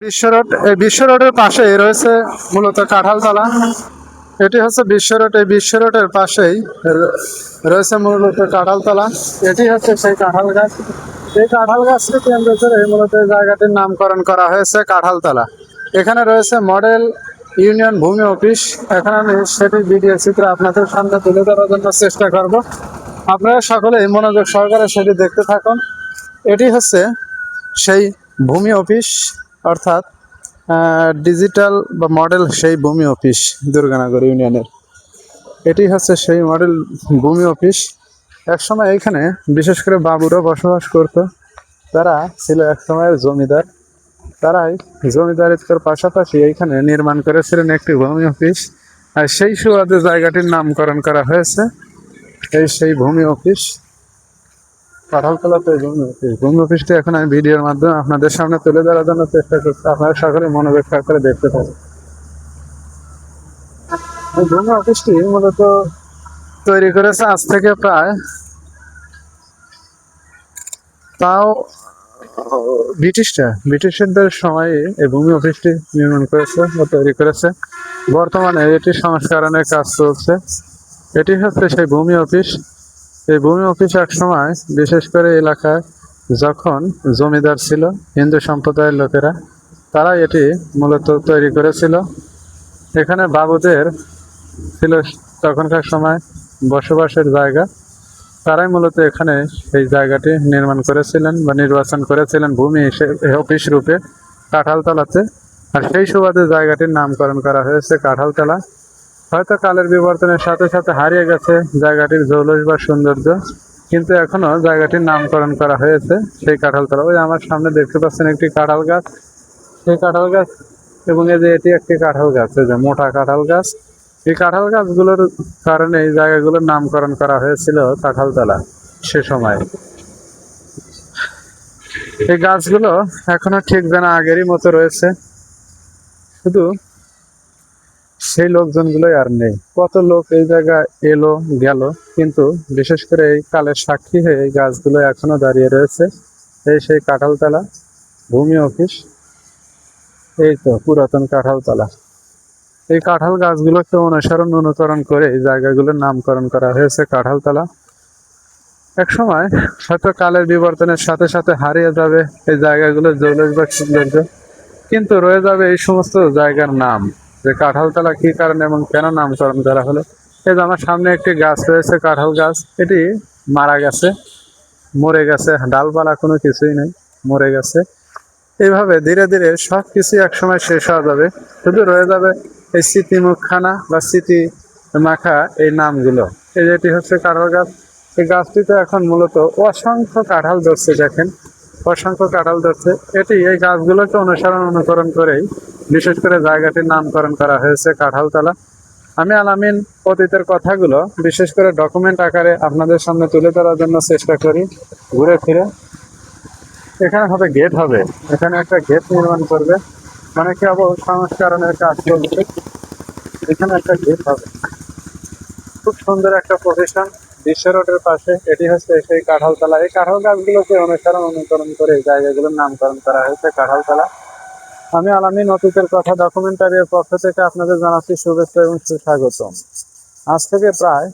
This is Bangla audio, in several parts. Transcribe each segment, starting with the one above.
বিশ্ব রোড, এই বিশ্ব রোডের পাশে রয়েছে মূলত কাঁঠালতলা। এটি হচ্ছে বিশ্ব রোড। এই বিশ্ব রোডের পাশেই রয়েছে মূলত কাঁঠালতলা। এটি হচ্ছে সেই কাঁঠাল গাছ। এই কাঁঠাল গাছকে কেন্দ্র করে মূলত এই জায়গাটির নামকরণ করা হয়েছে কাঁঠালতলা। এখানে রয়েছে মডেল ইউনিয়ন ভূমি অফিস। এখানে আমি সেটি ভিডিও চিত্র আপনাদের সামনে তুলে ধরার জন্য চেষ্টা করব। আপনারা সকলেই মনোযোগ সহকারে সেটি দেখতে থাকুন। এটি হচ্ছে সেই ভূমি অফিস, অর্থাৎ ডিজিটাল বা মডেল সেই ভূমি অফিস দুর্গানগর ইউনিয়নের। এটি হচ্ছে সেই মডেল ভূমি অফিস। একসময় এখানে বিশেষ করে বাবুরা বসবাস করত। তারা ছিল এক সময়ের জমিদার। তারাই জমিদারিত্বের পাশাপাশি এইখানে নির্মাণ করেছিলেন একটি ভূমি অফিস। আর সেই সুবাদে জায়গাটির নামকরণ করা হয়েছে সেই ভূমি অফিস। কাঁঠালতলাতে ভূমি অফিসটি এখন আমি ভিডিওর মাধ্যমে আপনাদের সামনে তুলে ধরার জন্য চেষ্টা করছি। আপনারা সকলে মনোযোগ করে দেখতে থাকুন। এই ভূমি অফিসটি মূলত তৈরি করেছে আজ থেকে প্রায় তাও ব্রিটিশদের সময়ে এই ভূমি অফিসটি নির্মাণ করেছে বা তৈরি করেছে। বর্তমানে এটি সংস্কারণের কাজ চলছে। এটি হচ্ছে সেই ভূমি অফিস। এই ভূমি অফিস এক সময় বিশেষ করে এলাকায় যখন জমিদার ছিল হিন্দু সম্প্রদায়ের লোকেরা, তারা এটি মূলত তৈরি করেছিল। এখানে বাবুদের ছিল তখনকার সময় বসবাসের জায়গা। তারাই মূলত এখানে সেই জায়গাটি নির্মাণ করেছিলেন বা নির্বাচন করেছিলেন ভূমি অফিস রূপে কাঁঠালতলাতে। আর সেই সুবাদে জায়গাটির নামকরণ করা হয়েছে কাঁঠালতলা। হয়তো কালের বিবর্তনের সাথে সাথে হারিয়ে গেছে জায়গাটির জৌলস বা সৌন্দর্য, কিন্তু এখনো জায়গাটির নামকরণ করা হয়েছে সেই কাঁঠালতলা। ওই আমার সামনে দেখতে পাচ্ছেন একটি কাঁঠাল গাছ, সেই কাঁঠাল গাছ, এবং এই যে এটি একটি কাঁঠাল গাছ, এই যে মোটা কাঁঠাল গাছ। এই কাঁঠাল গাছগুলোর কারণে এই জায়গাগুলোর নামকরণ করা হয়েছিল কাঁঠালতলা সে সময়। এই গাছগুলো এখনো ঠিক যেন আগেরই মতো রয়েছে, শুধু সেই লোকজনগুলোই আর নেই। কত লোক এই জায়গায় এলো গেল, কিন্তু বিশেষ করে এই কালের সাক্ষী হয়ে এই গাছগুলো এখনো দাঁড়িয়ে রয়েছে। সেই কাঁঠালতলা ভূমি অফিস, এই তো পুরাতন কাঁঠালতলা। এই কাঁঠাল গাছগুলোকে অনুকরণ করে এই জায়গাগুলোর নামকরণ করা হয়েছে কাঁঠালতলা। এক সময় হয়তো কালের বিবর্তনের সাথে সাথে হারিয়ে যাবে এই জায়গাগুলোর জৌলস বা সৌন্দর্য, কিন্তু রয়ে যাবে এই সমস্ত জায়গার নাম, যে কাঁঠালতলা কি কারণে এবং কেন নামকরণ করা হলো। এই যে আমার সামনে একটি গাছ রয়েছে কাঁঠাল গাছ, এটি মারা গেছে, মরে গেছে, ডালপালা কোনো কিছুই নেই, মরে গেছে। এইভাবে ধীরে ধীরে সব কিছু একসময় শেষ হয়ে যাবে, শুধু রয়ে যাবে এই স্মৃতি মুখখানা বা স্মৃতি মাখা এই নামগুলো। এই যেটি হচ্ছে কাঁঠাল গাছ। এই গাছটিতে এখন মূলত অসংখ্য কাঁঠাল ধরছে, দেখেন অসংখ্য কাঁঠাল ধরছে। এই গাছগুলোকে অনুকরণ করেই বিশেষ করে জায়গাটির নামকরণ করা হয়েছে কাঁঠালতলা। আমি আলামিন অতীতের কথাগুলো বিশেষ করে ডকুমেন্ট আকারে আপনাদের সামনে তুলে ধরার জন্য চেষ্টা করি ঘুরে ফিরে। এখানে হবে গেট, হবে এখানে একটা গেট নির্মাণ করবে, মানে কেবল সংস্করণের কাজ চলছে। এখানে একটা গেট হবে, খুব সুন্দর একটা প্রতিষ্ঠান বিশ্ব রোডের পাশে। এটি হচ্ছে সেই কাঁঠালতলা। এই কাঁঠাল গাছগুলোকে অনুকরণ করে এই জায়গাগুলোর নামকরণ করা হয়েছে কাঁঠালতলা। আমি আলামিন অতীতের কথা ডকুমেন্টারির পক্ষ থেকে আপনাদের জানাচ্ছি শুভেচ্ছা এবং সুস্বাগতম। আজ থেকে প্রায়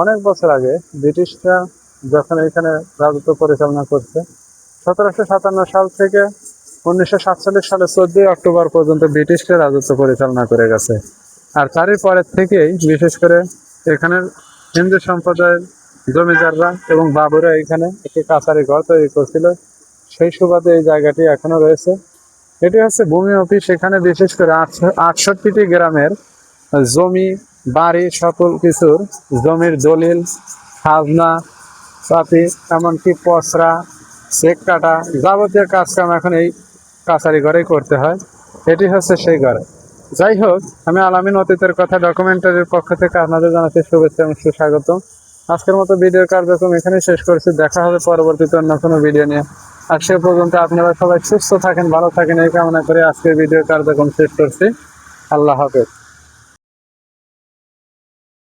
অনেক বছর আগে ব্রিটিশরা যখন এখানে রাজত্ব পরিচালনা করছে, 1757 সাল থেকে 1947 সালে 14 অক্টোবর পর্যন্ত ব্রিটিশরা রাজত্ব পরিচালনা করে গেছে। আর তারই পরের থেকেই বিশেষ করে এখানের হিন্দু সম্প্রদায়ের জমিদাররা এবং বাবুরা এখানে একটি কাছারি ঘর তৈরি করছিল। সেই সুবাদে এই জায়গাটি এখনো রয়েছে। এটি হচ্ছে ভূমি অফিস। এখানে বিশেষ করে 68টি গ্রামের জমি বাড়ি সকল কিছুর জমির দলিল, খাজনা পাতি, এমনকি পসরা, চেক কাটা, যাবতীয় কাজকাম এখন এই কাছারি ঘরেই করতে হয়। এটি হচ্ছে সেই ঘর। যাই হোক, আমি আলামিন অতীতের কথা ডকুমেন্টারির পক্ষ থেকে আপনাদের জানাচ্ছি শুভেচ্ছা এবং সুস্বাগতম। আজকের মতো ভিডিওর কার্যক্রম এখানেই শেষ করছি। দেখা হবে পরবর্তীতে অন্য কোনো ভিডিও নিয়ে। আর সে পর্যন্ত আপনারা সবাই সুস্থ থাকেন, ভালো থাকেন এই কামনা করে আজকের ভিডিওর কার্যক্রম শেষ করছি। আল্লাহ হাফেজ।